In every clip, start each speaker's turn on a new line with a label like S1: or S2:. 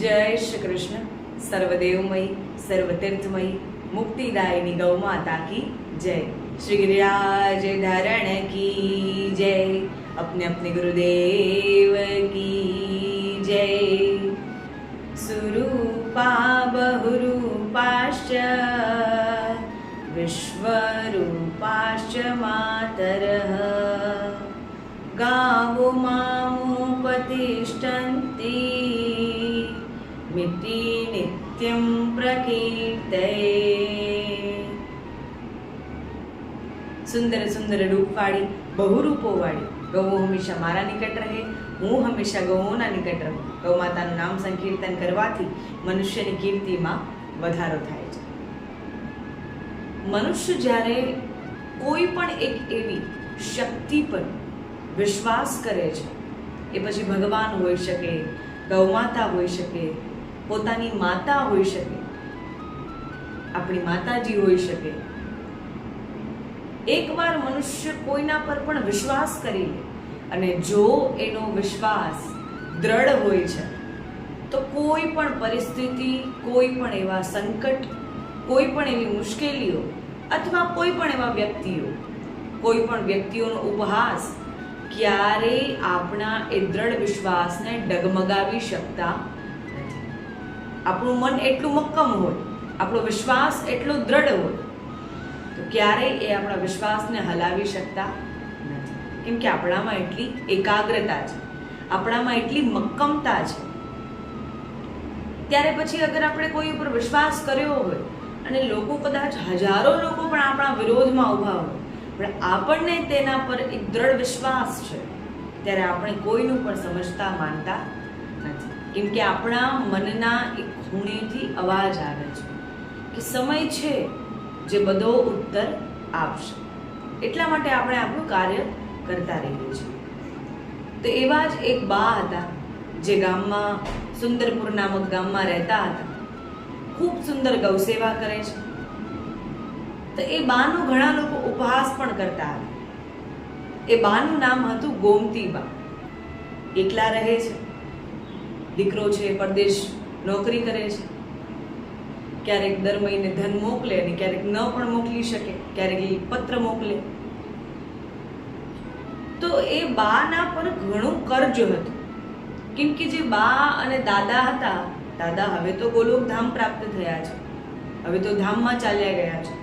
S1: जय श्री कृष्ण। सर्वदेवमयी सर्वतीर्थमयी मुक्तिदायिनी गौ माता की जय। श्री गिरिराज धारण की जय। अपने अपने गुरुदेव की जय। सुरूपा बहुरूपाश्च विश्वरूपाश्च मातरः गावो मामुपतिष्ठन्ति मिति नित्यं प्रकीर्तये। સુંદર સુંદર રૂપવાળી બહુરૂપોવાળી ગૌઓ હંમેશા મારા નિકટ રહે, હું હંમેશા ગૌઓના નિકટ રહું। ગૌ માતાનું નામ સંકીર્તન કરવાથી મનુષ્યની કીર્તિમાં વધારો થાય છે। મનુષ્ય જ્યારે કોઈ પણ એક એવી શક્તિ પર વિશ્વાસ કરે છે, એ પછી ભગવાન હોઈ શકે, ગૌ માતા હોઈ શકે, પોતાની માતા હોઈ શકે, આપણી માતાજી હોઈ શકે। એકવાર મનુષ્ય કોઈના પર પણ વિશ્વાસ કરી લે અને જો એનો વિશ્વાસ દ્રઢ હોય છે તો કોઈ પણ પરિસ્થિતિ, કોઈ પણ એવા સંકટ, કોઈ પણ એવી મુશ્કેલીઓ અથવા કોઈ પણ એવા વ્યક્તિઓ, કોઈ પણ વ્યક્તિઓનો ઉપહાસ ક્યારેય આપણા એ દ્રઢ વિશ્વાસને ડગમગાવી શકતા નથી। આપણું મન એટલું મક્કમ હોય, આપણો વિશ્વાસ એટલો દ્રઢ હોય તો ક્યારેય એ આપણા વિશ્વાસને હલાવી શકતા નથી, કેમ કે આપણામાં એટલી એકાગ્રતા છે, આપણામાં એટલી મક્કમતા છે। ત્યારે પછી અગર આપણે કોઈ ઉપર વિશ્વાસ કર્યો હોય અને લોકો કદાચ હજારો લોકો પણ આપણા વિરોધમાં ઊભા હોય પણ આપણને તેના પર એક દ્રઢ વિશ્વાસ છે, ત્યારે આપણે કોઈનું પણ સમજતા માનતા નથી, કેમ કે આપણા મનના એક ખૂણેથી અવાજ આવે છે કે સમય છે જે બધો ઉત્તર આપશે, એટલા માટે આપણે આપણું કાર્ય કરતા રહીએ છીએ। તો એવા જ એક બા હતા જે ગામમાં સુંદરપુર નામક ગામમાં રહેતા હતા, ખૂબ સુંદર ગૌ સેવા કરે છે। તો એ બાનો ઘણા લોકો ઉપહાસ પણ કરતા હતા। એ બાનું નામ હતું ગોમતીબા। એકલા રહે છે, દીકરો છે પરદેશ નોકરી કરે છે, ક્યારેક દર મહિને ધન મોકલે અને ક્યારેક ન પણ મોકલી શકે, ક્યારેક પત્ર મોકલે। તો એ બાના પર ઘણું કર્જ હતું, કેમ કે જે બા અને દાદા હતા, દાદા હવે તો ગોલોક ધામ પ્રાપ્ત થયા છે, હવે તો ધામમાં ચાલ્યા ગયા છે,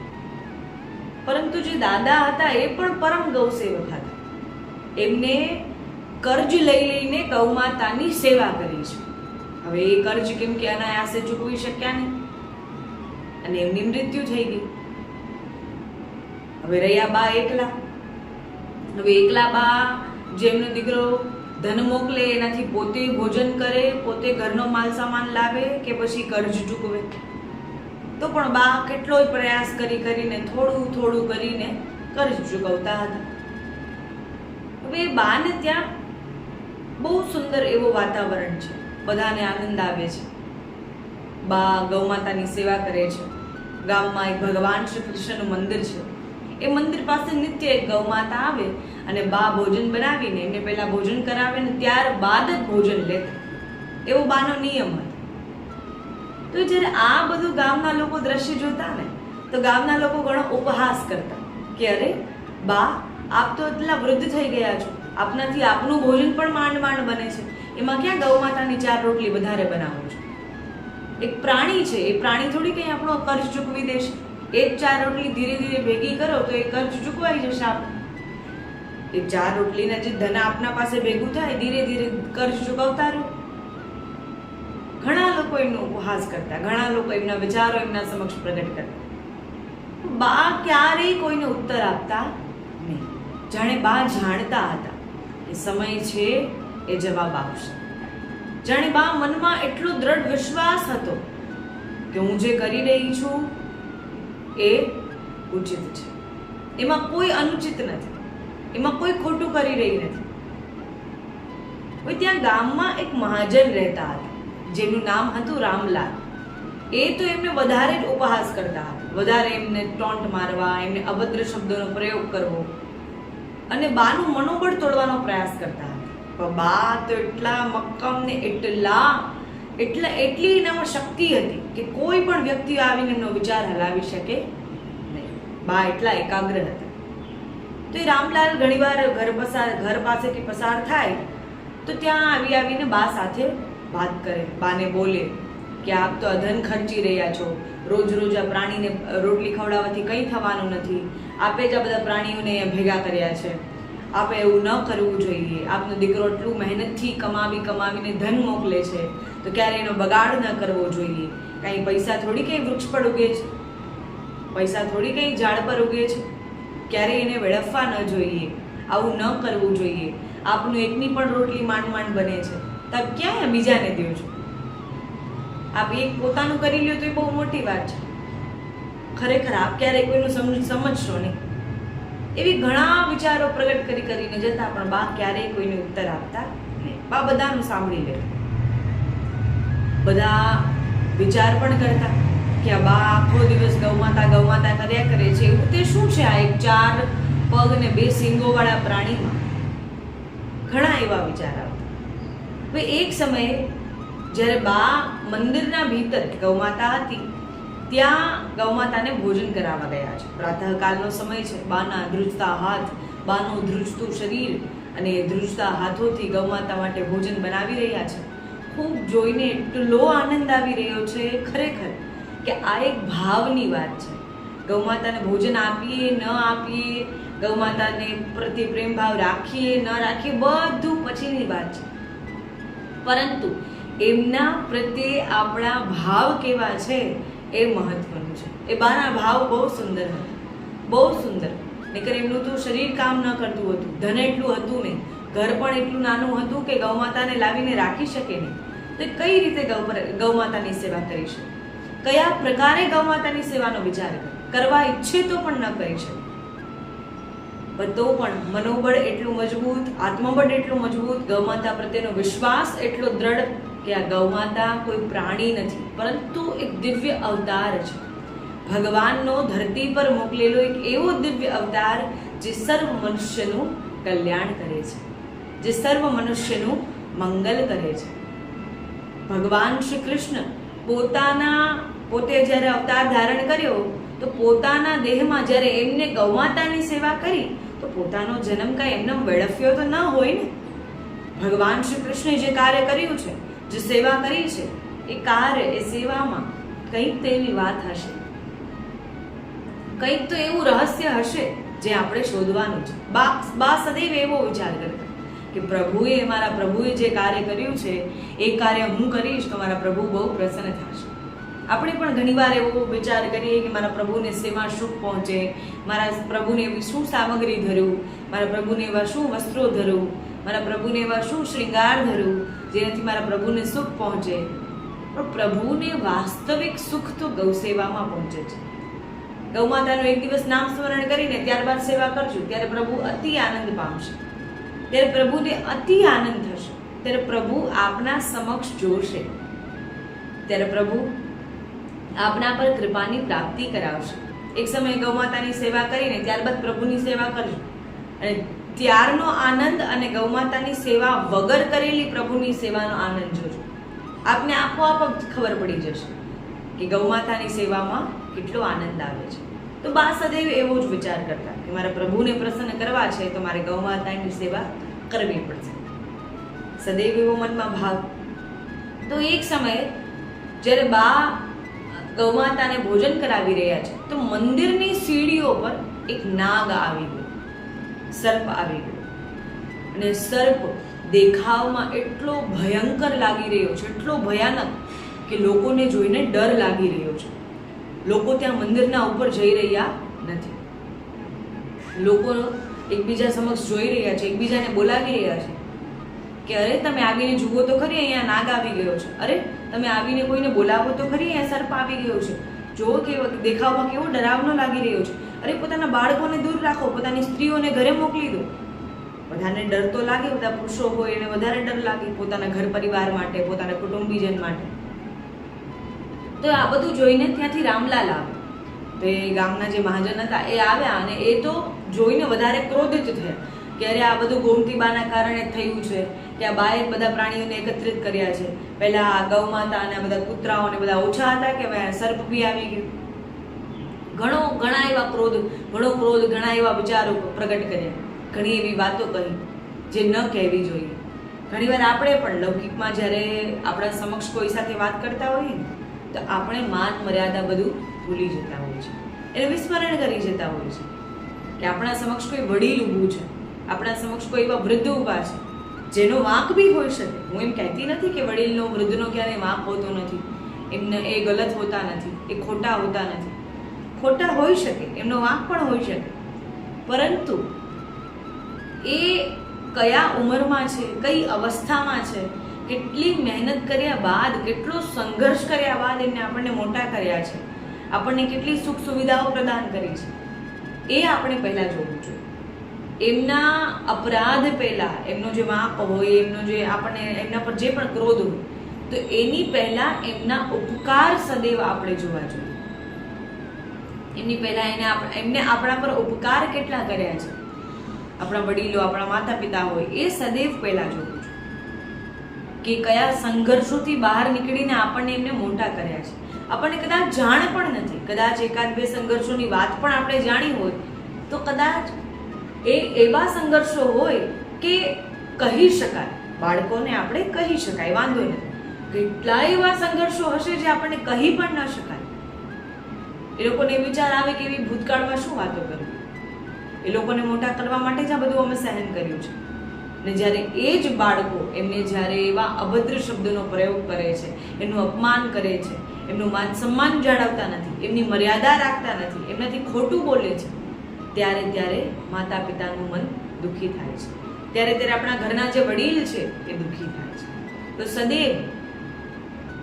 S1: પરંતુ જે દાદા હતા એ પણ પરમ ગૌસેવક હતા। એમને કર્જ લઈ લઈને ગૌ માતાની સેવા કરી છે। હવે એ કર્જ કેમ કે અનાયાસે ચૂકવી શક્યા નહીં અને એમની મૃત્યુ થઈ ગઈ। હવે રહ્યા બા એકલા। હવે એકલા બા જેમનો દીકરો ધન મોકલે એનાથી પોતે ભોજન કરે, પોતે ઘરનો માલ સામાન લાવે કે પછી કર્જ ચૂકવે, તો પણ બા કેટલોય પ્રયાસ કરીને થોડું થોડું કરીને કર્જ ચૂકવતા હતા। હવે બાને ત્યાં બહુ સુંદર એવો વાતાવરણ છે, બધાને આનંદ આવે છે, બા ગૌ માતાની સેવા કરે છે। ગામમાં એક ભગવાન શ્રી કૃષ્ણનું મંદિર છે, એ મંદિર પાસે નિત્ય એક ગૌ માતા આવે અને બા ભોજન બનાવીને એમને પહેલા ભોજન કરાવે ને ત્યારબાદ જ ભોજન લેતા, એવો બાનો નિયમ હતો। તો જ્યારે આ બધું ગામના લોકો દ્રશ્ય જોતા ને તો ગામના લોકો ઘણો ઉપહાસ કરતા કે અરે બા, આપ તો એટલા વૃદ્ધ થઈ ગયા છો, આપનાથી આપનું ભોજન પણ માંડ માંડ બને છે, એમાં ક્યાં ગૌ માતાની 4 રોટલી વધારે બનાવો છો? એક પ્રાણી છે, એ પ્રાણી થોડી કંઈ આપણો કર્જ ચૂકવી દેશે। એ 4 રોટલી ધીરે ધીરે ભેગી કરો તો એ કર્જ ચૂકવાઈ જશે। આપ એ 4 રોટલીના જે ધન આપના પાસે ભેગું થાય, ધીરે ધીરે કર્જ ચૂકવતા રહો। ઘણા લોકો એમનો ઉપહાસ કરતા, ઘણા લોકો એમના વિચારો એમના સમક્ષ પ્રગટ કરતા। બા ક્યારેય કોઈને ઉત્તર આપતા નહીં, જાણે બા જાણતા હતા કે સમય છે એ જવાબ આપશે। જાણે બા મનમાં એટલો દ્રઢ વિશ્વાસ હતો કે હું જે કરી રહી છું એ ઉચિત છે, એમાં કોઈ અનુચિત નથી, એમાં કોઈ ખોટું કરી રહી નથી। હવે ત્યાં ગામમાં એક મહાજન રહેતા હતા જેનું નામ હતું રામલાલ। એ તો એમને વધારે જ ઉપહાસ કરતા હતા, વધારે એમને ટોન્ટ મારવા, એમને અભદ્ર શબ્દોનો પ્રયોગ કરવો અને બાનું મનોબળ તોડવાનો પ્રયાસ કરતા હતા। પણ બા તો એટલા મક્કમ ને એટલા એટલી એનામાં શક્તિ હતી કે કોઈ પણ વ્યક્તિ આવીને એમનો વિચાર હલાવી શકે નહીં. બા એટલા એકાગ્ર હતા. તો એ રામલાલ ઘણીવાર ઘર પાસેથી પસાર થાય તો ત્યાં આવીને બા સાથે વાત કરે, બાને બોલે કે આપ તો અધન ખર્ચી રહ્યા છો, રોજ આ પ્રાણીને રોટલી ખવડાવવાથી કંઈ થવાનું નથી, આપે જ આ બધા પ્રાણીઓને ભેગા કર્યા છે, આપે એવું ન કરવું જોઈએ, આપનો દીકરો એટલું મહેનતથી કમાવીને ધન મોકલે છે તો ક્યારે એનો બગાડ ન કરવો જોઈએ. કાંઈ પૈસા થોડી કંઈ વૃક્ષ પર ઉગે છે, પૈસા થોડી કંઈ ઝાડ પર ઉગે છે, ક્યારેય એને વેડફવા ન જોઈએ, આવું ન કરવું જોઈએ. આપનું એકની પણ રોટલી માંડ બને છે, તમે ક્યાં બીજાને દો છો? આપ એક પોતાનું કરી લ્યો તો એ બહુ મોટી વાત છે. ખરેખર આપ ક્યારેય કોઈનું સમજશો નહીં. એવી ઘણા વિચારો પ્રગટ કરીને જતા, પણ બા ક્યારેય કોઈને ઉત્તર આપતા નહીં. બા બધાનું સાંભળી લે, બધા વિચાર પણ કરતા કે આ બા આખો દિવસ ગૌમાતા કર્યા કરે છે, એવું તે શું છે આ એક 4 પગ ને 2 સિંગો વાળા પ્રાણીમાં? ઘણા એવા વિચાર આવતા. એક સમયે જ્યારે બા મંદિરના ભીતર ગૌમાતા હતી ત્યાં ગૌમાતાને ભોજન કરાવવા ગયા છે. પ્રાતઃકાલનો સમય છે. બાના ધ્રુજતા હાથ, બાનું ધ્રુજતું શરીર અને ધ્રુજતા હાથોથી ગૌમાતા માટે ભોજન બનાવી રહ્યા છે. ખૂબ જોઈને એટલો આનંદ આવી રહ્યો છે ખરેખર કે આ એક ભાવની વાત છે. ગૌમાતાને ભોજન આપીએ ન આપીએ, ગૌમાતાને પ્રત્યે પ્રેમ ભાવ રાખીએ ન રાખીએ, બધું પછીની વાત છે. પરંતુ એમના પ્રત્યે આપણા ભાવ કેવા છે એ મહત્વનું છે. એ બાના ભાવ બહુ સુંદર હતા, બહુ સુંદર. નહીંતર એમનું તો શરીર કામ ન કરતું હતું, ધન એટલું હતું નહીં, ઘર પણ એટલું નાનું હતું કે ગૌમાતાને લાવીને રાખી શકે નહીં. તો કઈ રીતે ગૌમાતાની સેવા કરી શકે? કયા પ્રકારે ગૌમાતાની સેવાનો વિચાર કરવા ઈચ્છે તો પણ ન કરી શકે. તો પણ મનોબળ એટલું મજબૂત, આત્મબળ એટલું મજબૂત, ગૌમાતા પ્રત્યેનો વિશ્વાસ એટલો દ્રઢ કે આ ગૌમાતા કોઈ પ્રાણી નથી, પરંતુ એક દિવ્ય અવતાર છે. ભગવાનનો ધરતી પર મોકલેલો એક એવો દિવ્ય અવતાર જે સર્વ મનુષ્યનું કલ્યાણ કરે છે, જે સર્વ મનુષ્યનું મંગલ કરે છે. ભગવાન શ્રી કૃષ્ણ પોતે જ્યારે અવતાર ધારણ કર્યો તો પોતાના દેહમાં જ્યારે એમને ગૌમાતાની સેવા કરી તો પોતાનો જન્મ કાંઈ એમને વેડફ્યો તો ન હોય ને. ભગવાન શ્રી કૃષ્ણે જે કાર્ય કર્યું છે, જે સેવા કરી છે, એ કાર્ય, એ સેવામાં કંઈક તો એવી વાત હશે, કંઈક તો એવું રહસ્ય હશે જે આપણે શોધવાનું છે. બા સદૈવ એવો વિચાર કરતા કે મારા પ્રભુએ જે કાર્ય કર્યું છે એ કાર્ય હું કરીશ તો મારા પ્રભુ બહુ પ્રસન્ન થશે. આપણે પણ ઘણીવાર એવો વિચાર કરીએ કે મારા પ્રભુને શેમાં સુખ પહોંચે, મારા પ્રભુને એવી શું સામગ્રી ધરું, મારા પ્રભુને એવા શું વસ્ત્રો ધરું, મારા પ્રભુને એવા શું શ્રૃંગાર ધરું જેનાથી મારા પ્રભુને સુખ પહોંચે. પણ પ્રભુને વાસ્તવિક સુખ તો ગૌ સેવામાં પહોંચે છે. ગૌમાતાનું એક દિવસ નામ સ્મરણ કરીને ત્યારબાદ સેવા કરજો, ત્યારે પ્રભુ અતિ આનંદ પામશે, ત્યારે પ્રભુને અતિ આનંદ થશે, ત્યારે પ્રભુ આપના સમક્ષ જોશે, ત્યારે પ્રભુ આપના પર કૃપાની પ્રાપ્તિ કરાવશે. એક સમયે ગૌમાતાની સેવા કરીને ત્યારબાદ પ્રભુની સેવા કરજો અને ત્યારનો આનંદ અને ગૌમાતાની સેવા વગર કરેલી પ્રભુની સેવાનો આનંદ જોજો. આપને આપોઆપ ખબર પડી જશે કે ગૌમાતાની સેવામાં કેટલો આનંદ આવે છે. તો બા સદૈવ એવો જ વિચાર કરતા કે મારા પ્રભુને પ્રસન્ન કરવા છે તો મારે ગૌમાતાની સેવા કરવી પડશે. સદૈવ એવો મનમાં ભાવ. તો એક સમયે જ્યારે બા ગૌમાતાને ભોજન કરાવી રહ્યા છે તો મંદિરની સીડીઓ પર એક નાગ આવી ગયો, સર્પ આવી ગયો. અને સર્પ દેખાવમાં એટલો ભયંકર લાગી રહ્યો છે, એટલો ભયાનક કે લોકોને જોઈને ડર લાગી રહ્યો છે. લોકો ત્યાં મંદિરના ઉપર જઈ રહ્યા નથી. લોકો એકબીજા સમક્ષ જોઈ રહ્યા છે, એકબીજાને બોલાવી રહ્યા છે કે અરે તમે આવીને જુઓ તો ખરી, અહીંયા નાગ આવી ગયો છે. અરે તમે આવીને કોઈને બોલાવો તો ખરી, અહીંયા સર્પ આવી ગયો છે. જુઓ કેવો દેખાવમાં કેવો ડરાવનો લાગી રહ્યો છે. અરે પોતાના બાળકોને દૂર રાખો, પોતાની સ્ત્રીઓને ઘરે મોકલી દો. બધાને ડર તો લાગે, બધા પુરુષો હોય એને વધારે ડર લાગે પોતાના ઘર પરિવાર માટે, પોતાના કુટુંબીજન માટે. તો આ બધું જોઈને ત્યાંથી રામલાલ આવે. તો એ ગામના જે મહાજન હતા એ આવ્યા અને એ તો જોઈને વધારે ક્રોધિત થયા કે અરે આ બધું ગોમતીબાના કારણે થયું છે, કે આ બાએ બધા પ્રાણીઓને એકત્રિત કર્યા છે, પહેલા ગૌ માતા અને બધા કૂતરાઓ ને બધા ઓછા હતા કે સર્પ બી આવી ગયું? ઘણા એવા ક્રોધ, ઘણા એવા વિચારો પ્રગટ કર્યા, ઘણી એવી વાતો કહી જે ન કહેવી જોઈએ. ઘણીવાર આપણે પણ લૌકિકમાં જ્યારે આપણા સમક્ષ કોઈ સાથે વાત કરતા હોઈએ તો આપણે માન મર્યાદા બધું ભૂલી જતા હોઈએ છીએ, એને વિસ્મરણ કરી જતા હોઈએ છીએ કે આપણા સમક્ષ કોઈ વડીલ ઊભું છે, આપણા સમક્ષ કોઈ એવા વૃદ્ધ ઊભા છે જેનો વાંક બી હોઈ શકે. હું એમ કહેતી નથી કે વડીલનો વૃદ્ધનો ક્યારેય વાંક હોતો નથી, એમને એ ગલત હોતા નથી, એ ખોટા હોતા નથી. ખોટા હોઈ શકે, એમનો વાંક પણ હોઈ શકે, પરંતુ એ કયા ઉંમરમાં છે, કઈ અવસ્થામાં છે, કેટલી મહેનત કર્યા બાદ, કેટલો સંઘર્ષ કર્યા બાદ એમને આપણને મોટા કર્યા છે, આપણને કેટલી સુખ સુવિધાઓ પ્રદાન કરી છે, એ આપણે પહેલા જોવું જોઈએ. એમના અપરાધ પહેલા, એમનો જે વાંક હોય, એમનો જે આપણને એમના પર જે પણ ક્રોધ હોય, તો એની પહેલા એમના ઉપકાર સદૈવ આપણે જોવા જોઈએ. એમની પહેલા એમને આપણા પર ઉપકાર કેટલા કર્યા છે, આપણા વડીલો, આપણા માતા પિતા હોય, એ સદૈવ પહેલા જોવું જોઈએ કે કયા સંઘર્ષોથી બહાર નીકળીને આપણને એમને મોટા કર્યા છે. આપણને કદાચ જાણ પણ નથી, કદાચ એકાદ બે સંઘર્ષોની વાત પણ આપણે જાણી હોય તો કદાચ એ એવા સંઘર્ષો હોય કે કહી શકાય, બાળકોને આપણે કહી શકાય, વાંધો નથી. કેટલા એવા સંઘર્ષો હશે જે આપણને કહી પણ ન શકાય. એ લોકોને વિચાર આવે કે એવી ભૂતકાળમાં શું વાતો કરવી, એ લોકોને મોટા કરવા માટે જ આ બધું અમે સહન કર્યું છે. ને જ્યારે એ જ બાળકો એમને જ્યારે એવા અભદ્ર શબ્દોનો પ્રયોગ કરે છે, એનું અપમાન કરે છે, એમનું માન સન્માન જાળવતા નથી, એમની મર્યાદા રાખતા નથી, એમનાથી ખોટું બોલે છે, ત્યારે માતા પિતાનું મન દુઃખી થાય છે. ત્યારે આપણા ઘરના જે વડીલ છે એ દુઃખી થાય છે. તો સદૈવ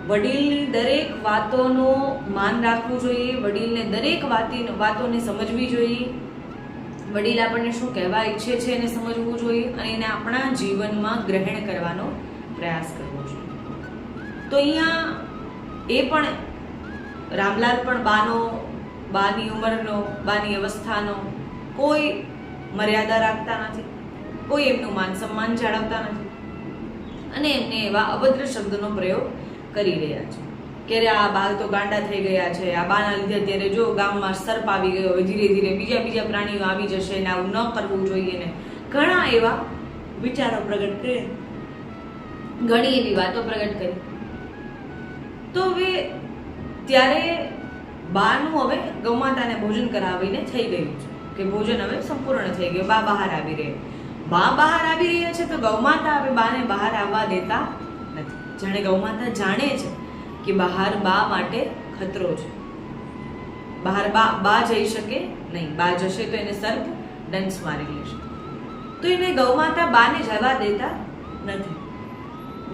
S1: વડીલની દરેક વાતોનો માન રાખવું જોઈએ, વડીલને દરેક વાતોને સમજવી જોઈએ, વડીલ આપણને શું કહેવા ઈચ્છે છે એને સમજવું જોઈએ અને એને આપણા જીવનમાં ગ્રહણ કરવાનો પ્રયાસ કરવો જોઈએ. તો અહીંયા એ પણ રામલાલ પણ બાની ઉંમરનો, બાની અવસ્થાનો કોઈ મર્યાદા રાખતા નથી, કોઈ એમનું માન સન્માન જાળવતા નથી અને એમને એવા અભદ્ર શબ્દનો પ્રયોગ કરી રહ્યા છે. ક્યારે આ બા તો ગાંડા થઈ ગયા છે, આ બાના લીધે અત્યારે જો ગામમાં સર્પ આવી ગયો, હવે ધીરે ધીરે બીજા પ્રાણીઓ આવી જશે ને આવું ન કરવું જોઈએ ને ઘણા એવા વિચારો પ્રગટ કર્યા, ઘણી એવી વાતો પ્રગટ કરી. તો હવે ત્યારે બાનું હવે ગૌમાતાને ભોજન કરાવીને થઈ ગયું છે કે ભોજન હવે સંપૂર્ણ થઈ ગયું, બા બહાર આવી રહ્યા છે. તો ગૌમાતા હવે બાને બહાર આવવા દેતા નથી. જાણે ગૌમાતા જાણે છે કે બહાર બા માટે ખતરો છે, બહાર બા જઈ શકે નહીં, બા જશે તો એને સર્પ ડંસ મારી લેશે. તો એને ગૌમાતા બાને જવા દેતા નથી.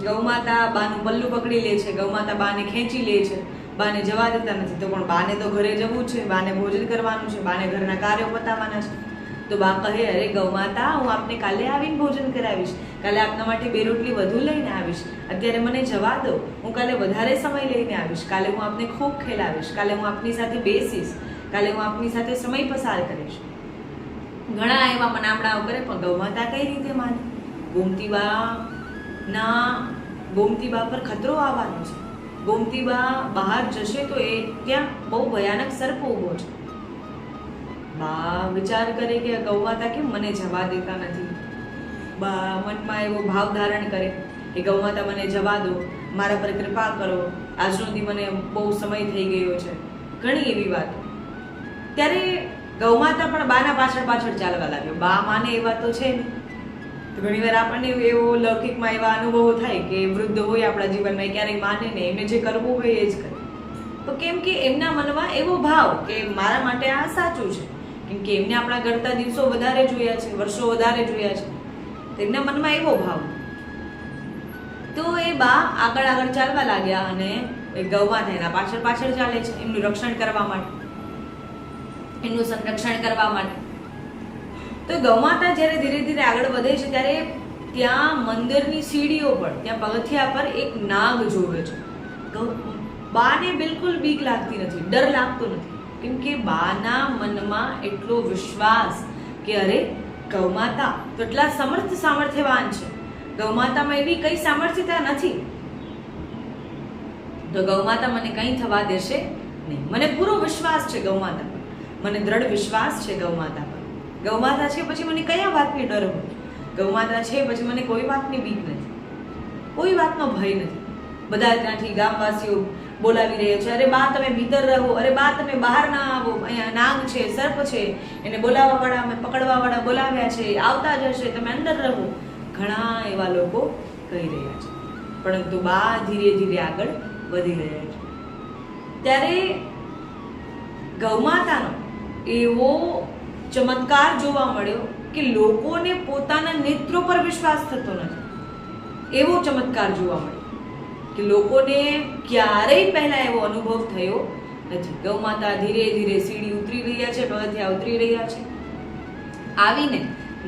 S1: ગૌમાતા બાનું પલ્લું પકડી લે છે, ગૌમાતા બાને ખેંચી લે છે, બાને જવા દેતા નથી. તો પણ બાને તો ઘરે જવું છે, બાને ભોજન કરવાનું છે, બાને ઘરના કાર્યો પતાવવાના છે. તો બા કહે, અરે ગૌમાતા, હું આપને કાલે આવીને ભોજન કરાવીશ, કાલે આપના માટે 2 રોટલી વધુ લઈને આવીશ, અત્યારે મને જવા દો, હું કાલે વધારે સમય લઈને આવીશ, કાલે હું આપને ખૂબ ખેલાવીશ, કાલે હું આપની સાથે બેસીશ, કાલે હું આપની સાથે સમય પસાર કરીશ. ઘણા એવા મનામણાઓ કરે, પણ ગૌમાતા કઈ રીતે માને? ગોમતી બા પર ખતરો આવવાનો છે. ગોમતી બા બહાર જશે તો એ ત્યાં બહુ ભયાનક સર્પ ઊભો છે. બા વિચાર કરે કે ગૌમાતા કેમ મને જવા દેતા નથી. બા મનમાં એવો ભાવ ધારણ કરે કે ગૌમાતા મને જવા દો, મારા પર કૃપા કરો, આજ સુધી મને બહુ સમય થઈ ગયો છે, ઘણી એવી વાતો. ત્યારે ગૌમાતા પણ બાના પાછળ ચાલવા લાગ્યો. બા માને એવા તો છે ને. તો ઘણીવાર આપણને એવો લૌકિકમાં એવા અનુભવો થાય કે વૃદ્ધ હોય આપણા જીવનમાં, ક્યારેય માને ને, એમને જે કરવું હોય એ જ કરે. તો કેમ કે એમના મનમાં એવો ભાવ કે મારા માટે આ સાચું છે, કેમ કે એમને આપણા કરતા દિવસો વધારે જોયા છે, વર્ષો વધારે જોયા છે, તેમના મનમાં એવો ભાવ. તો એ બા આગળ ચાલવા લાગ્યા અને એ ગૌમાતા એના પાછળ ચાલે છે, એમનું રક્ષણ કરવા માટે, એમનું સંરક્ષણ કરવા માટે. તો ગૌમાતા જ્યારે ધીરે ધીરે આગળ વધે છે ત્યારે ત્યાં મંદિરની સીડીઓ પર, ત્યાં પગથિયા પર એક નાગ જોવે છે. બાને બિલકુલ બીક લાગતી નથી, ડર લાગતો નથી, કેમ કે બાના મનમાં એટલો વિશ્વાસ કે અરે ગૌમાતા તો એટલા સામર્થ્યવાન છે, ગૌમાતામાં એવી કઈ સામર્થ્યતા નથી તો ગૌમાતા મને કંઈ થવા દેશે નહીં. મને પૂરો વિશ્વાસ છે ગૌમાતા પર, મને દ્રઢ વિશ્વાસ છે ગૌમાતા પર. ગૌમાતા છે પછી મને કયા વાતની ડર હોય? ગૌમાતા છે પછી મને કોઈ વાતની બીક નથી, કોઈ વાતનો ભય નથી. બધા ત્યાંથી ગામવાસીઓ બોલાવી રહ્યા છે, અરે બા તમે ભીતર રહો, અરે બા તમે બહાર ના આવો, અહીંયા નાગ છે, સર્પ છે, એને બોલાવવાવાળા અમે પકડવાવાળા બોલાવ્યા છે, આવતા જશે, તમે અંદર રહો. ઘણા એવા લોકો કહી રહ્યા છે, પરંતુ બા ધીરે ધીરે આગળ વધી રહ્યા છે. ત્યારે ગૌમાતાનો એવો ચમત્કાર જોવા મળ્યો કે લોકોને પોતાના નેત્રો પર વિશ્વાસ થતો નથી. એવો ચમત્કાર જોવા મળ્યો કે લોકોને ક્યારેય પહેલા એવો અનુભવ થયો નથી. ગૌમાતા ધીરે ધીરે સીડી ઉતરી રહ્યા છે, પગથિયા ઉતરી રહ્યા છે. આવીને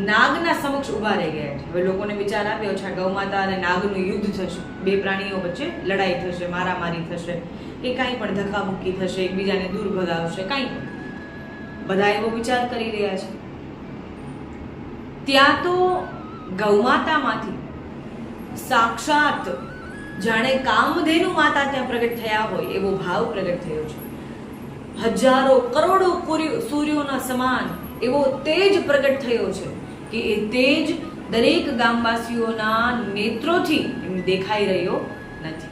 S1: નાગના સમક્ષ ઊભા રહી ગયા છે. હવે લોકોને વિચાર આવ્યો છે ગૌમાતા અને નાગનું યુદ્ધ થશે, બે પ્રાણીઓ વચ્ચે લડાઈ થશે, મારામારી થશે, કે કાંઈ પણ ધક્કામુક્કી થશે, એકબીજાને દૂર ભગાવશે, કાંઈ પણ. બધા એવો વિચાર કરી રહ્યા છે. ત્યાં તો ગૌમાતામાંથી સાક્ષાત જાણે કામધેનુ માતા ત્યાં પ્રગટ થયા હોય એવો ભાવ પ્રગટ થયો છે. હજારો કરોડો સૂર્યોના સમાન એવો તેજ પ્રગટ થયો છે કે એ તેજ દરેક ગામવાસીઓના નેત્રોથી એમ દેખાઈ રહ્યો નથી.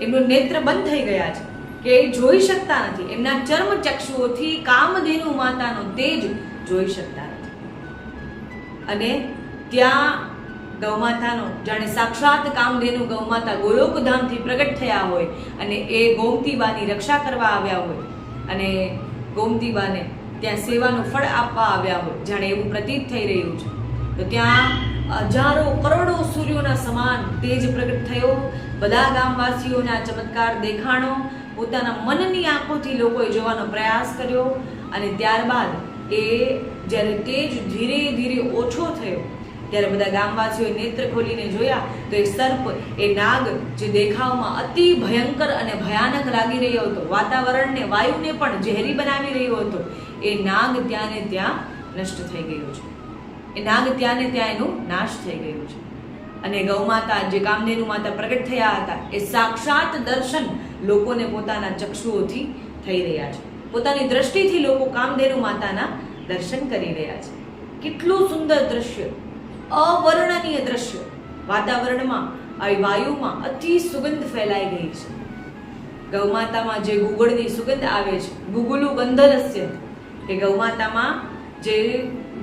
S1: એમનું નેત્ર બંધ થઈ ગયા છે કે એ જોઈ શકતા નથી. એમના ચર્મ ચક્ષુઓથી કામધેનુ માતાનો તેજ જોઈ શકતા નથી. અને ત્યાં ગૌમાતાનો જાણે સાક્ષાત કામધેનુ ગૌમાતા ગોલોકધામથી પ્રગટ થયા હોય અને એ ગોમતીબાની રક્ષા કરવા આવ્યા હોય અને ગોમતીબાને ત્યાં સેવાનું ફળ આપવા આવ્યા હોય, જાણે એવું પ્રતીત થઈ રહ્યું છે. તો ત્યાં હજારો કરોડો સૂર્યોના સમાન તેજ પ્રગટ થયો. બધા ગામવાસીઓને આ ચમત્કાર દેખાણો. પોતાના મનની આંખોથી લોકોએ જોવાનો પ્રયાસ કર્યો અને ત્યારબાદ એ જ્યારે તેજ ધીરે ધીરે ઓછો થયો ત્યારે બધા ગામવાસીઓએ નેત્ર ખોલીને જોયા તો એ સર્પ, એ નાગ જે દેખાવમાં અતિ ભયંકર અને ભયાનક લાગી રહ્યો હતો, વાતાવરણને વાયુને પણ ઝેરી બનાવી રહ્યો હતો, એ નાગ ત્યાં ને ત્યાં નષ્ટ થઈ ગયો છે. એ નાગ ત્યાં ને ત્યાં એનું નાશ થઈ ગયું છે. અને ગૌમાતા જે કામધેનુ માતા પ્રગટ થયા હતા એ સાક્ષાત દર્શન લોકોને પોતાના ચક્ષુઓથી થઈ રહ્યા છે. પોતાની દ્રષ્ટિથી લોકો કામધેનુ માતાના દર્શન કરી રહ્યા છે. કેટલું સુંદર દ્રશ્ય, અવર્ણનીય દ્રશ્ય. વાતાવરણમાં આવી વાયુમાં અતિ સુગંધ ફેલાઈ ગઈ છે. ગૌમાતામાં જે ગુગળની સુગંધ આવે છે, ગુગુલુ ગંધરસ્ય, કે ગૌમાતામાં જે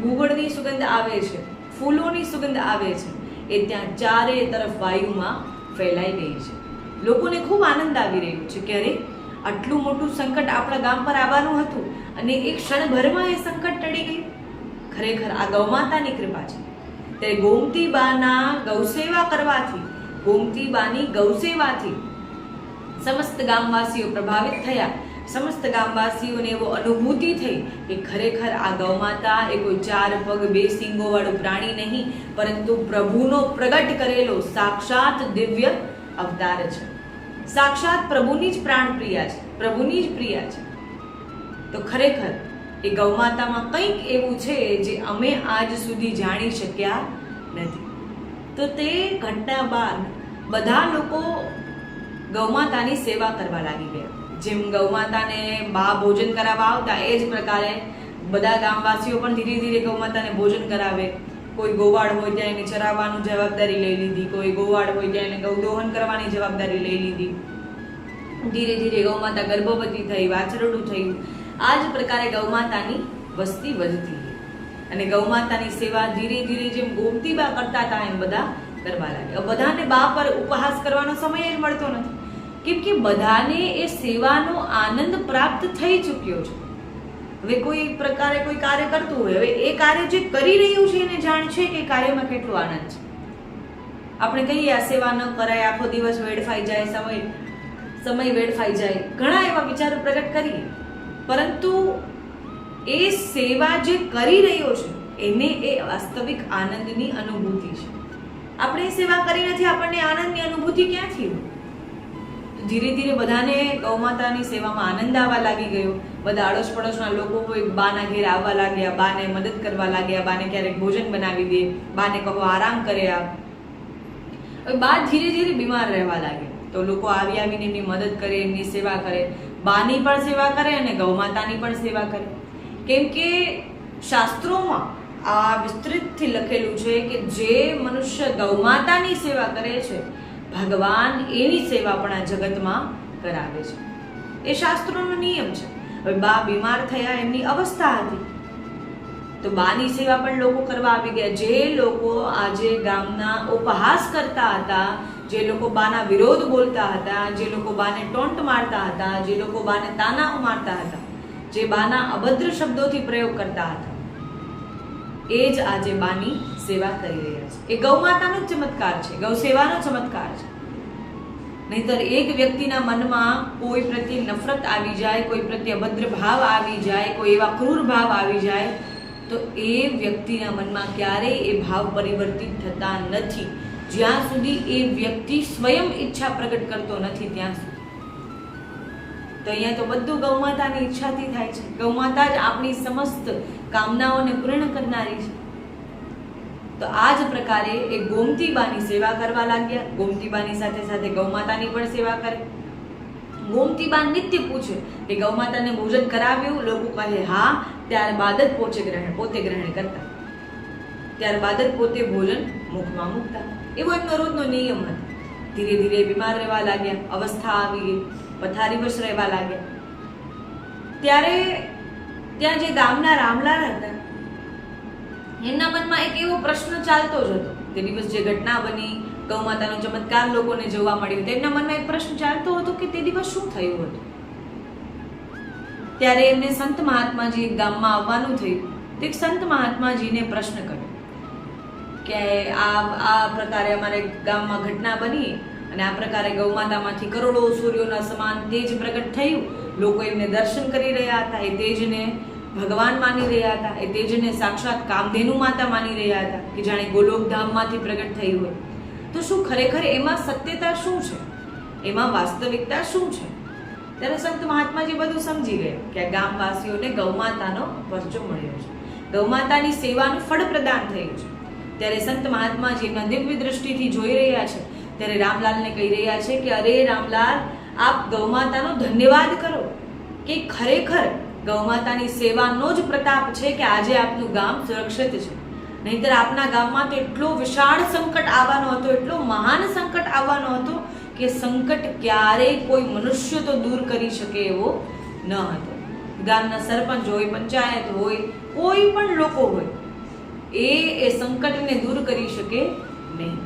S1: ગુગળની સુગંધ આવે છે, ફૂલોની સુગંધ આવે છે, એ ત્યાં ચારે તરફ વાયુમાં ફેલાઈ ગઈ છે. લોકોને ખૂબ આનંદ આવી રહ્યો છે કે અરે આટલું મોટું સંકટ આપણા ગામ પર આવવાનું હતું અને એક ક્ષણભરમાં એ સંકટ ટળી ગયું. ખરેખર આ ગૌમાતાની કૃપા છે. ત્યારે ગોમતીબાના ગૌસેવા કરવાથી, ગોમતીબાની ગૌસેવાથી સમસ્ત ગામવાસીઓ પ્રભાવિત થયા. સમસ્ત ગામવાસીઓને એવો અનુભૂતિ થઈ કે ખરેખર આ ગૌમાતા એ કોઈ 4 પગ 2 શીંગો વાળું પ્રાણી નહીં, પરંતુ પ્રભુનો પ્રગટ કરેલો સાક્ષાત દિવ્ય અવતાર છે. સાક્ષાત પ્રભુની જ પ્રાણપ્રિયા છે, પ્રભુની જ પ્રિયા છે. તો ખરેખર એ ગૌમાતામાં કંઈક એવું છે જે અમે આજ સુધી જાણી શક્યા નથી. તો તે ઘટના બાદ બધા લોકો ગૌમાતાની સેવા કરવા લાગી ગયા. જેમ ગૌમાતાને બા ભોજન કરાવવા આવતા એ જ પ્રકારે બધા ગામવાસીઓ પણ ધીરે ધીરે ગૌમાતાને ભોજન કરાવે. કોઈ ગોવાળ હોય ત્યાં એને ચરાવવાની જવાબદારી લઈ લીધી, કોઈ ગોવાળ હોય ત્યાં એને ગૌદોહન કરવાની જવાબદારી લઈ લીધી. ધીરે ધીરે ગૌમાતા ગર્ભવતી થઈ, વાછરડું થયું. આ જ પ્રકારે ગૌમાતાની વસ્તી વધતી ગઈ અને ગૌમાતાની સેવા ધીરે ધીરે જેમ ગોમતીબા કરતા હતા એમ બધા કરવા લાગ્યા. બધાને બા પર ઉપહાસ કરવાનો સમય જ મળતો નથી, કેમ કે બધાને એ સેવાનો આનંદ પ્રાપ્ત થઈ ચૂક્યો છે. હવે કોઈ પ્રકારે કોઈ કાર્ય કરતું હોય, હવે એ કાર્ય જે કરી રહ્યું છે એને જાણ છે કે કાર્યમાં કેટલો આનંદ છે. આપણે કહીએ આ સેવા ન કરાય, આખો દિવસ વેડફાઈ જાય, સમય વેડફાઈ જાય, ઘણા એવા વિચારો પ્રગટ કરીએ, પરંતુ એ સેવા જે કરી રહ્યો છે એને એ વાસ્તવિક આનંદની અનુભૂતિ છે. આપણે સેવા કરી નથી, આપણને આનંદની અનુભૂતિ ક્યાંથી હોય? ધીરે ધીરે બધાને ગૌમાતાની સેવામાં આનંદ આવવા લાગી ગયો. બધા આડોશ પડોશના લોકો હોય બાના ઘેર આવવા લાગ્યા, બાને મદદ કરવા લાગ્યા, બાને ક્યારેક ભોજન બનાવી દે, બાને કહો આરામ કરે. બા ધીરે ધીરે બીમાર રહેવા લાગે. તો લોકો આવી આવીને એમની મદદ કરે, એમની સેવા કરે, બાની પણ સેવા કરે અને ગૌમાતાની પણ સેવા કરે. કેમ કે શાસ્ત્રોમાં આ વિસ્તૃતથી લખેલું છે કે જે મનુષ્ય ગૌમાતાની સેવા કરે છે, ભગવાન એની સેવા પણ આ જગતમાં કરાવે છે. એ શાસ્ત્રોનો નિયમ છે. હવે બા બીમાર થયા, એમની અવસ્થા હતી, તો બાની સેવા પણ લોકો કરવા આવી ગયા. જે લોકો આજે ગામના ઉપહાસ કરતા હતા, જે લોકો બાના વિરોધ બોલતા હતા, જે લોકો બાને ટોન્ટ મારતા હતા, જે લોકો બાને તાના મારતા હતા, જે બાના અભદ્ર શબ્દોથી પ્રયોગ કરતા હતા, એ જ આજે બાની સેવા કરી રહ્યા છે. એ ગૌમાતાનો જ ચમત્કાર છે, ગૌ સેવાનો ચમત્કાર છે. નહીતર એક વ્યક્તિના મનમાં કોઈ પ્રત્યે નફરત આવી જાય, કોઈ પ્રત્યે અભદ્ર ભાવ આવી જાય, કોઈ એવા ક્રૂર ભાવ આવી જાય, તો એ વ્યક્તિના મનમાં ક્યારેય એ ભાવ પરિવર્તિત થતા નથી, જ્યાં સુધી એ વ્યક્તિ સ્વયં ઈચ્છા પ્રગટ કરતો નથી ત્યાં સુધી. તો અહીંયા તો બધું ગૌમાતાની ઈચ્છાથી થાય છે. ગૌમાતા જ આપણી સમસ્ત કામનાઓને પૂર્ણ કરનારી છે. તો આ જ પ્રકારે એ ગોમતીબાની સેવા કરવા લાગ્યા. ગોમતીબાની સાથે સાથે ગૌમાતાની પણ સેવા કરે. ગોમતીબા નિત્ય પૂછે કે ગૌમાતાને ભોજન કરાવ્યું? લોકો કહે હા. ત્યારબાદ જ પોતે ગ્રહણ કરતા, ત્યારબાદ જ પોતે ભોજન મુખમાં મૂકતા. એવો એમનો રોજનો નિયમ હતો. ધીરે ધીરે બીમાર રહેવા લાગ્યા, અવસ્થા આવી ગઈ, પથારીવશ રહેવા લાગ્યા. ત્યારે ત્યાં જે ગામના રામલાલ હતા, એમના મનમાં એક એવો પ્રશ્ન ચાલતો જ હતો. તે દિવસ જે ઘટના બની, ગૌમાતાનો ચમત્કાર લોકોને જોવા મળ્યો, તેમના મનમાં એક પ્રશ્ન ચાલતો હતો કે તે દિવસ શું થયું હતું. ત્યારે એમને સંત મહાત્માજી ગામમાં આવવાનું થયું. તો એક સંત મહાત્માજીને પ્રશ્ન કર્યો કે આ પ્રકારે અમારે ગામમાં ઘટના બની અને આ પ્રકારે ગૌમાતામાંથી કરોડો સૂર્યોના સમાન તેજ પ્રગટ થયું. લોકો એમને દર્શન કરી રહ્યા હતા, એ તેજને ભગવાન માની રહ્યા હતા, એ તેજને સાક્ષાત કામધેનુ માતા માની રહ્યા હતા કે જાણે ગોલોકધામમાંથી પ્રગટ થયું હોય. તો શું ખરેખર એમાં સત્યતા શું છે, એમાં વાસ્તવિકતા શું છે? ત્યારે સંત મહાત્માજી બધું સમજી ગયા કે આ ગામવાસીઓને ગૌમાતાનો પરચો મળ્યો છે, ગૌમાતાની સેવાનું ફળ પ્રદાન થયું છે. ત્યારે સંત મહાત્માજી એમના દિવ્ય દ્રષ્ટિથી જોઈ રહ્યા છે. ત્યારે રામલાલને કહી રહ્યા છે કે અરે રામલાલ, આપ ગૌમાતાનો ધન્યવાદ કરો કે ખરેખર ગૌમાતાની સેવાનો જ પ્રતાપ છે કે આજે આપનું ગામ સુરક્ષિત છે. નહીંતર આપના ગામમાં તો એટલો વિશાળ સંકટ આવવાનો હતો, એટલો મહાન સંકટ આવવાનો હતો કે સંકટ ક્યારેય કોઈ મનુષ્ય તો દૂર કરી શકે એવો ન હતો. ગામના સરપંચ હોય, પંચાયત હોય, કોઈ પણ લોકો હોય, એ સંકટને દૂર કરી શકે નહીં.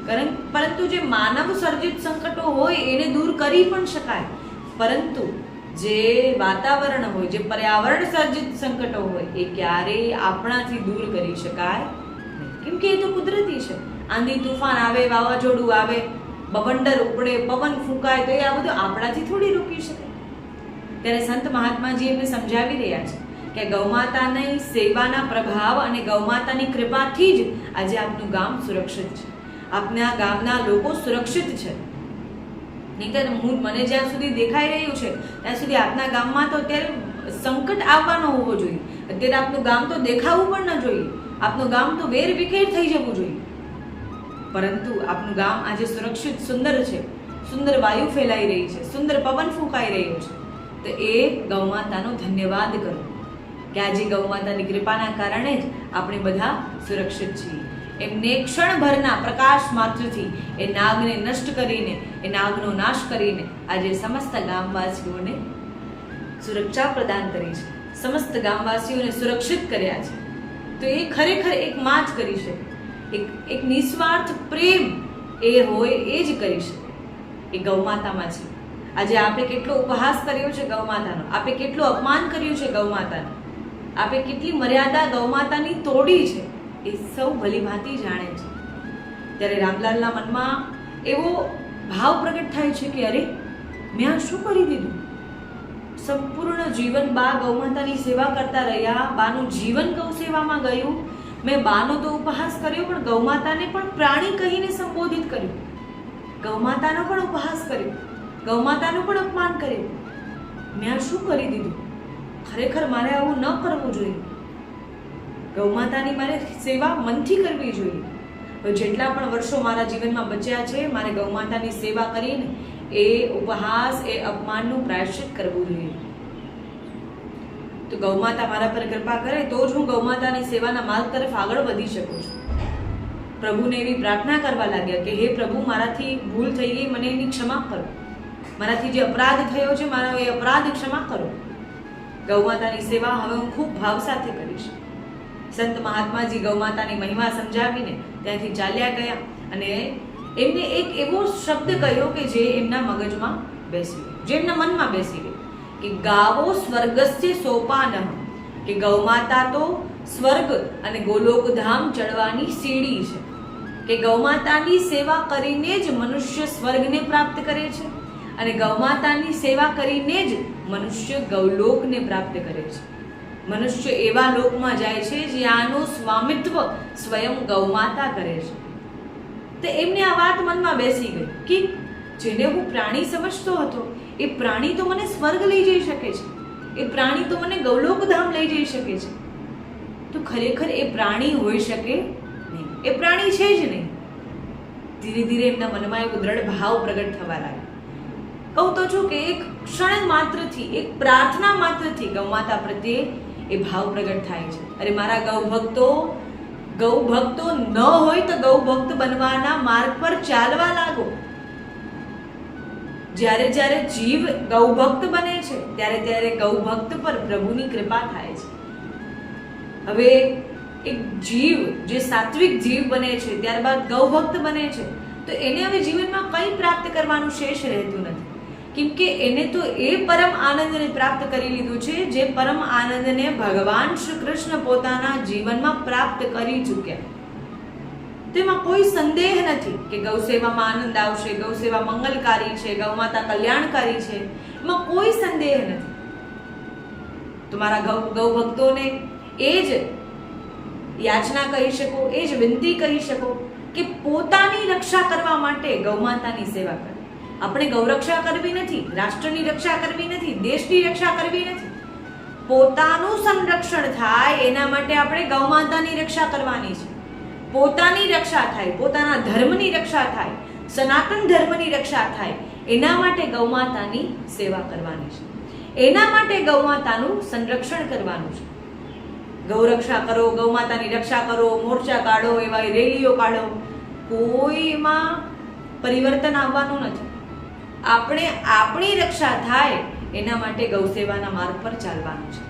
S1: પરંતુ જે માનવ સર્જિત સંકટો હોય એને દૂર કરી પણ શકાય, પરંતુ જે વાતાવરણ હોય, જે પર્યાવરણ સર્જિત સંકટો હોય, એ ક્યારેય આપણાથી દૂર કરી શકાય નહીં. કેમ કે એ તો કુદરતી છે. આંધી તુફાન આવે, વાવાઝોડું આવે, બવંડર ઉપડે, પવન ફૂંકાય, તો એ આ બધું આપણાથી થોડી રોકી શકાય. ત્યારે સંત મહાત્માજી એમને સમજાવી રહ્યા છે કે ગૌમાતાની સેવાના પ્રભાવ અને ગૌમાતાની કૃપાથી જ આજે આપનું ગામ સુરક્ષિત છે, આપના ગામના લોકો સુરક્ષિત છે. નહીંતર મને જ્યાં સુધી દેખાઈ રહ્યું છે ત્યાં સુધી આપના ગામમાં તો અત્યારે સંકટ આવવાનો હોવો જોઈએ. અત્યારે આપનું ગામ તો દેખાવું પણ ન જોઈએ, આપનું ગામ તો વેર વિખેર થઈ જવું જોઈએ. પરંતુ આપનું ગામ આજે સુરક્ષિત, સુંદર છે, સુંદર વાયુ ફેલાઈ રહી છે, સુંદર પવન ફૂંકાઈ રહ્યો છે. તો એ ગૌમાતાનો ધન્યવાદ કરો કે આજે ગૌમાતાની કૃપાના કારણે જ આપણે બધા સુરક્ષિત છીએ. એમને ક્ષણભરના પ્રકાશ માત્રથી એ નાગને નષ્ટ કરીને, એ નાગનો નાશ કરીને આજે સમસ્ત ગામવાસીઓને સુરક્ષા પ્રદાન કરી છે, સમસ્ત ગામવાસીઓને સુરક્ષિત કર્યા છે. તો એ ખરેખર એક માં જ કરી શકે. એક નિસ્વાર્થ પ્રેમ એ હોય એ જ કરી શકે, એ ગૌમાતામાં છે. આજે આપણે કેટલો ઉપહાસ કર્યો છે ગૌમાતાનો, આપણે કેટલું અપમાન કર્યું છે ગૌમાતાનું, આપણે કેટલી મર્યાદા ગૌમાતાની તોડી છે, એ સૌ ભલીભાંતિ જાણે છે. ત્યારે રામલાલના મનમાં એવો ભાવ પ્રગટ થાય છે કે અરે, મેં આ શું કરી દીધું? સંપૂર્ણ જીવન બા ગૌમાતાની સેવા કરતા રહ્યા, બાનું જીવન ગૌ સેવામાં ગયું. મેં બાનો તો ઉપહાસ કર્યો, પણ ગૌમાતાને પણ પ્રાણી કહીને સંબોધિત કર્યું, ગૌમાતાનો પણ ઉપહાસ કર્યો, ગૌમાતાનું પણ અપમાન કર્યું. મેં આ શું કરી દીધું? ખરેખર મારે આવું ન કરવું જોઈએ. ગૌમાતાની મારે સેવા મનથી કરવી જોઈએ. જેટલા પણ વર્ષો મારા જીવનમાં બચ્યા છે, મારે ગૌમાતાની સેવા કરીને એ ઉપહાસ, એ અપમાનનું પ્રાયશ્ચિત કરવું જોઈએ. તો ગૌમાતા મારા પર કૃપા કરે તો જ હું ગૌમાતાની સેવાના માર્ગ તરફ આગળ વધી શકું છું. પ્રભુને એવી પ્રાર્થના કરવા લાગ્યા કે હે પ્રભુ, મારાથી ભૂલ થઈ ગઈ, મને એની ક્ષમા કરો. મારાથી જે અપરાધ થયો છે, મારો એ અપરાધ ક્ષમા કરો. ગૌમાતાની સેવા હવે હું ખૂબ ભાવ સાથે કરીશ. સંત મહાત્માજી ગૌમાતાની મહિમા સમજાવીને ત્યાંથી ચાલ્યા ગયા અને એમને એક એવો શબ્દ કહ્યો કે જે એમના મગજમાં બેસી ગયો, જે એમના મનમાં બેસી ગયો કે ગાવો સ્વર્ગસ્ય સોપાનઃ, કે ગૌમાતા તો સ્વર્ગ અને ગોલોકધામ ચડવાની સીડી છે, કે ગૌમાતાની સેવા કરીને જ મનુષ્ય સ્વર્ગને પ્રાપ્ત કરે છે અને ગૌમાતાની સેવા કરીને જ મનુષ્ય ગૌલોકને પ્રાપ્ત કરે છે. મનુષ્ય એવા લોકમાં જાય છે જ્યાંનું સ્વામિત્વ સ્વયં ગૌમાતા કરે છે. તો એમને આ વાત મનમાં બેસી ગઈ કે જેને હું પ્રાણી સમજતો હતો, એ પ્રાણી તો મને સ્વર્ગ લઈ જઈ શકે છે, એ પ્રાણી તો મને ગૌલોકધામ લઈ જઈ શકે છે. તો ખરેખર એ પ્રાણી હોઈ શકે નહીં, એ પ્રાણી છે જ નહીં. ધીરે ધીરે એમના મનમાં એવો દ્રઢ ભાવ પ્રગટ થવા લાગ્યો. કહું તો છું કે એક ક્ષણ માત્રથી, એક પ્રાર્થના માત્રથી ગૌમાતા પ્રત્યે એ ભાવ પ્રગટ થાય છે. અરે મારા ગૌભક્તો ન હોય તો ગૌભક્ત બનવાના માર્ગ પર ચાલવા લાગો. જ્યારે જ્યારે જીવ ગૌભક્ત બને છે ત્યારે ત્યારે ગૌભક્ત પર પ્રભુની કૃપા થાય છે. હવે એક જીવ જે સાત્વિક જીવ બને છે, ત્યારબાદ ગૌભક્ત બને છે, તો એને હવે જીવનમાં કંઈ પ્રાપ્ત કરવાનું શેષ રહેતું નથી. કેમ કે એને તો એ પરમ આનંદને પ્રાપ્ત કરી લીધું છે જે પરમ આનંદને ભગવાન શ્રી કૃષ્ણ પોતાના જીવનમાં પ્રાપ્ત કરી ચૂક્યા. તેમાં કોઈ સંદેહ નથી કે ગૌસેવામાં આનંદ આવશે, ગૌસેવા મંગલકારી છે, ગૌમાતા કલ્યાણકારી છે, એમાં કોઈ સંદેહ નથી. તો મારા ગૌભક્તોને એ જ યાચના કહી શકો, એ જ વિનંતી કહી શકો કે પોતાની રક્ષા કરવા માટે ગૌમાતાની સેવા કરો. આપણે ગૌરક્ષા કરવી નથી, રાષ્ટ્રની રક્ષા કરવી નથી, દેશની રક્ષા કરવી નથી. પોતાનું સંરક્ષણ થાય એના માટે આપણે ગૌમાતાની રક્ષા કરવાની છે. પોતાની રક્ષા થાય, પોતાના ધર્મની રક્ષા થાય, સનાતન ધર્મની રક્ષા થાય, એના માટે ગૌમાતાની સેવા કરવાની છે. એના માટે ગૌમાતાનું સંરક્ષણ કરવાનું છે. ગૌરક્ષા કરો, ગૌમાતાની રક્ષા કરો, મોરચા કાઢો, એવા રેલીઓ કાઢો, કોઈમાં પરિવર્તન આવવાનું નથી. આપણે આપણી રક્ષા થાય એના માટે ગૌસેવાના માર્ગ પર ચાલવાનું છે.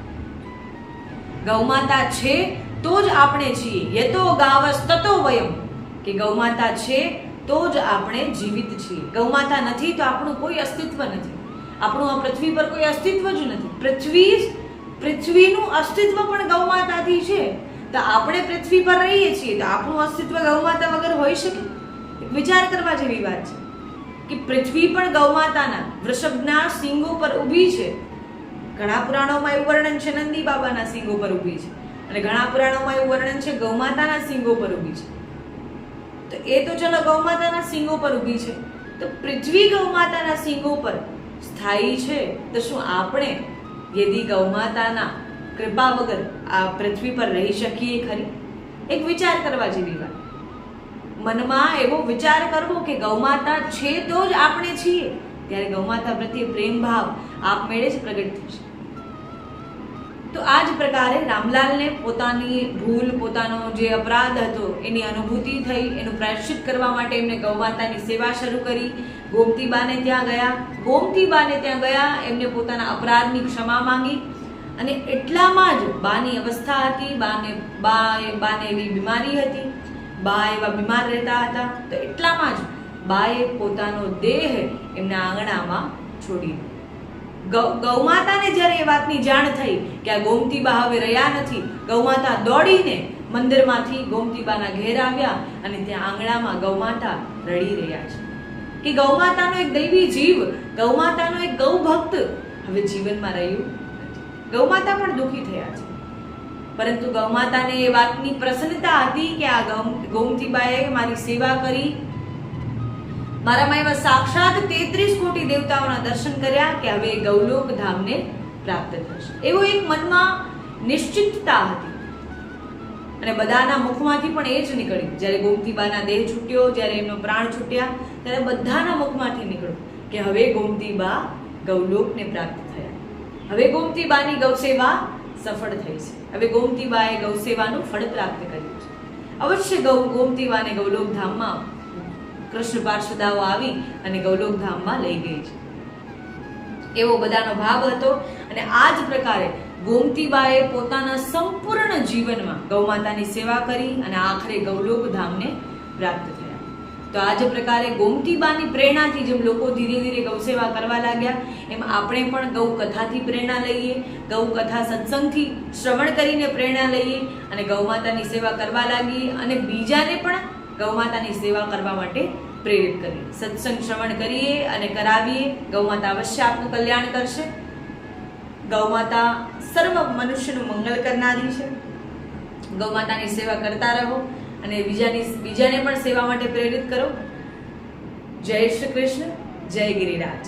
S1: ગૌમાતા છે તો જ આપણે છીએ. યતો ગાવસ તતો વયમ, કે ગૌમાતા છે તો જ આપણે જીવિત છીએ. ગૌમાતા નથી તો આપણું કોઈ અસ્તિત્વ નથી. આપણું આ પૃથ્વી પર કોઈ અસ્તિત્વ જ નથી. પૃથ્વીનું અસ્તિત્વ પણ ગૌમાતાથી છે. તો આપણે પૃથ્વી પર રહીએ છીએ તો આપણું અસ્તિત્વ ગૌમાતા વગર હોઈ શકે? વિચાર કરવા જેવી વાત છે કે પૃથ્વી પણ ગૌમાતાના વૃષભના સિંગો પર ઊભી છે. ઘણા પુરાણોમાં એવું વર્ણન છે નંદી બાબાના સિંગો પર ઊભી છે, અને ઘણા પુરાણોમાં એવું વર્ણન છે ગૌમાતાના સિંગો પર ઊભી છે. તો એ તો ચલો ગૌમાતાના સિંગો પર ઊભી છે, તો પૃથ્વી ગૌમાતાના સિંગો પર સ્થાયી છે, તો શું આપણે યદી ગૌમાતાના કૃપા વગર આ પૃથ્વી પર રહી શકીએ ખરી? એક વિચાર કરવા જેવી વાત. મનમાં એવો વિચાર કરવો કે ગૌમાતા છે તો જ આપણે છીએ, ત્યારે ગૌમાતા પ્રત્યે પ્રેમ ભાવ આપમેળે જ પ્રગટ થશે. તો આ જ પ્રકારે રામલાલને પોતાની ભૂલ, પોતાનો જે અપરાધ હતો એની અનુભૂતિ થઈ. એનું પ્રાયશ્ચિત કરવા માટે એમને ગૌમાતાની સેવા શરૂ કરી. ગોમતીબાને ત્યાં ગયા, એમને પોતાના અપરાધની ક્ષમા માંગી. અને એટલામાં જ બાની અવસ્થા હતી, બાને એવી બીમારી હતી, બા એવા બીમાર રહેતા હતા. તો એટલામાં જ બાએ પોતાનો દેહ એમના આંગણામાં છોડી દીધો. ગૌમાતાને જ્યારે એ વાતની જાણ થઈ કે આ ગોમતીબા હવે રહ્યા નથી, ગૌમાતા દોડીને મંદિરમાંથી ગોમતીબાના ઘેર આવ્યા અને ત્યાં આંગણામાં ગૌમાતા રડી રહ્યા છે કે ગૌમાતાનો એક દૈવી જીવ, ગૌમાતાનો એક ગૌભક્ત હવે જીવનમાં રહ્યું નથી. ગૌમાતા પણ દુઃખી થયા છે, પરંતુ ગૌમાતાને એ વાતની પ્રસન્નતા હતી કે આ ગોમતીબાએ મારી સેવા કરી, મારામાં એવા સાક્ષાત 33 કોટી દેવતાઓના દર્શન કર્યા કે હવે ગૌલોક ધામને પ્રાપ્ત થશે. એવો એક મનમાં નિશ્ચિતતા હતી. અને બધાના મુખમાંથી પણ એ જ નીકળ્યું. જ્યારે ગોમતીબાના દેહ છૂટ્યો, જ્યારે એમનો પ્રાણ છૂટ્યા, ત્યારે બધાના મુખમાંથી નીકળ્યું કે હવે ગોમતી બા ગૌલોકને પ્રાપ્ત થયા. હવે ગોમતી બાની ગૌસેવા સફળ થઈ છે. હવે ગોમતી બાએ ગૌસેવાનું ફળ પ્રાપ્ત કર્યું છે. અવશ્ય ગોમતી બાને ગૌલોક ધામમાં કૃષ્ણ પાર્ષદાઓ આવી અને ગૌલોક ધામમાં લઈ ગઈ છે. એવો બધાનો ભાવ હતો. અને આ જ પ્રકારે ગોમતીબાએ પોતાના સંપૂર્ણ જીવનમાં ગૌમાતાની સેવા કરી અને આખરે ગૌલોક ધામને પ્રાપ્ત થયા. તો આ જ પ્રકારે ગોમતીબાની પ્રેરણાથી જેમ લોકો ધીરે ધીરે ગૌ સેવા કરવા લાગ્યા, એમ આપણે પણ ગૌ કથાથી પ્રેરણા લઈએ, ગૌ કથા સત્સંગથી શ્રવણ કરીને પ્રેરણા લઈએ અને ગૌમાતાની સેવા કરવા લાગીએ અને બીજાને પણ ગૌમાતાની સેવા કરવા માટે પ્રેરિત કરીએ. સત્સંગ શ્રવણ કરીએ અને કરાવીએ. ગૌમાતા અવશ્ય આપનું કલ્યાણ કરશે. ગૌમાતા સર્વ મનુષ્યનું મંગળ કરનારી છે. ગૌમાતાની સેવા કરતા રહો અને બીજાને પણ સેવા માટે પ્રેરિત કરો. જય શ્રી કૃષ્ણ, જય ગિરિરાજ.